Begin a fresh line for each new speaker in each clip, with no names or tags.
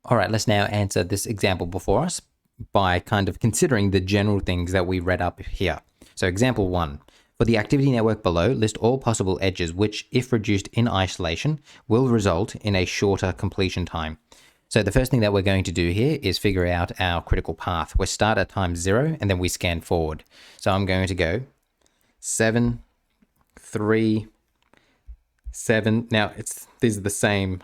All right, let's now answer this example before us by kind of considering the general things that we read up here. So example 1. For the activity network below, list all possible edges which, if reduced in isolation, will result in a shorter completion time. So the first thing that we're going to do here is figure out our critical path. We start at time 0 and then we scan forward. So I'm going to go 7, 3, 7. Now these are the same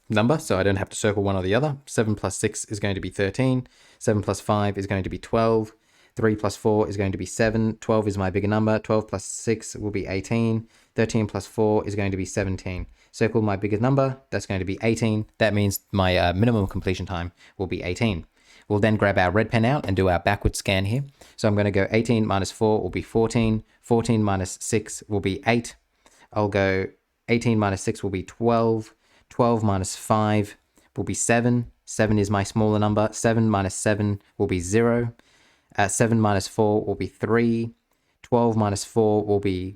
number, so I don't have to circle one or the other. 7 plus 6 is going to be 13. 7 plus 5 is going to be 12. 3 plus 4 is going to be 7. 12 is my bigger number. 12 plus 6 will be 18. 13 plus 4 is going to be 17. Circle my biggest number. That's going to be 18. That means my minimum completion time will be 18. We'll then grab our red pen out and do our backward scan here. So I'm going to go 18 minus 4 will be 14. 14 minus 6 will be 8. I'll go 18 minus 6 will be 12. 12 minus 5 will be 7. 7 is my smaller number. 7 minus 7 will be 0. 7 minus 4 will be 3. 12 minus 4 will be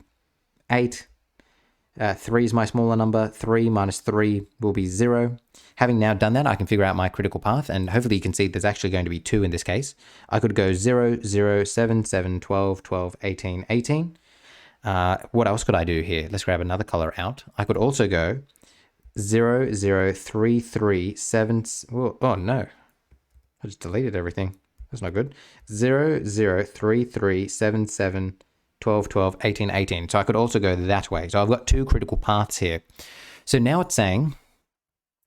8. 3 is my smaller number. 3 minus 3 will be 0. Having now done that, I can figure out my critical path, and hopefully you can see there's actually going to be 2 in this case. I could go 0, 0, 7, 7, 12, 12, 18, 18. What else could I do here? Let's grab another color out. I could also go 0, 0, 3, 3, 7. Oh no, I just deleted everything. That's not good. 0, 0, 3, 3, 7, 7, 12, 12, 18, 18. So I could also go that way. So I've got 2 critical paths here. So now it's saying,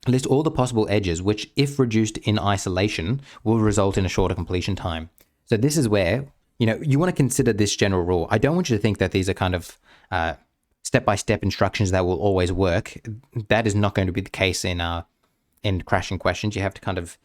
list all the possible edges which, if reduced in isolation, will result in a shorter completion time. So this is where, you want to consider this general rule. I don't want you to think that these are kind of step-by-step instructions that will always work. That is not going to be the case in crashing questions. You have to kind of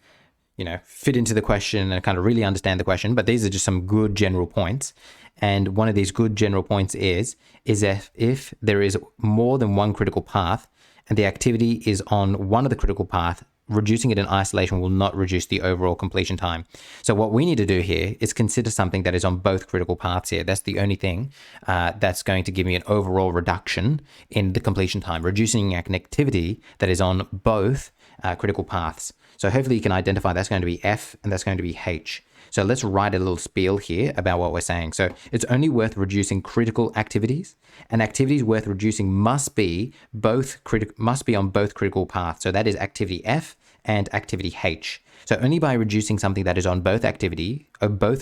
fit into the question and kind of really understand the question. But these are just some good general points. And one of these good general points is if there is more than one critical path and the activity is on one of the critical path, reducing it in isolation will not reduce the overall completion time. So what we need to do here is consider something that is on both critical paths here. That's the only thing that's going to give me an overall reduction in the completion time, reducing an activity that is on both critical paths. So hopefully you can identify that's going to be F and that's going to be H. So let's write a little spiel here about what we're saying. So it's only worth reducing critical activities, and activities worth reducing must be on both critical paths. So that is activity F and activity H. So only by reducing something that is on both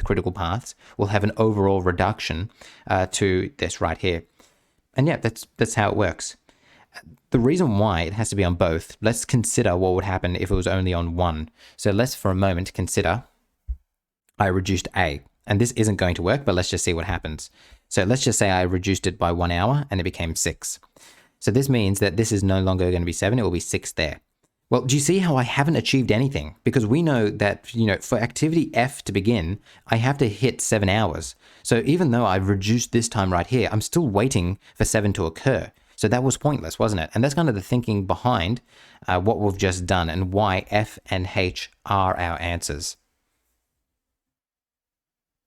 critical paths will have an overall reduction to this right here. And yeah, that's how it works. The reason why it has to be on both, let's consider what would happen if it was only on one. So let's for a moment consider I reduced A, and this isn't going to work, but let's just see what happens. So let's just say I reduced it by 1 hour and it became 6. So this means that this is no longer going to be 7, it will be 6 there. Well, do you see how I haven't achieved anything? Because we know that, for activity F to begin, I have to hit 7 hours. So even though I've reduced this time right here, I'm still waiting for 7 to occur. So that was pointless, wasn't it? And that's kind of the thinking behind what we've just done and why F and H are our answers.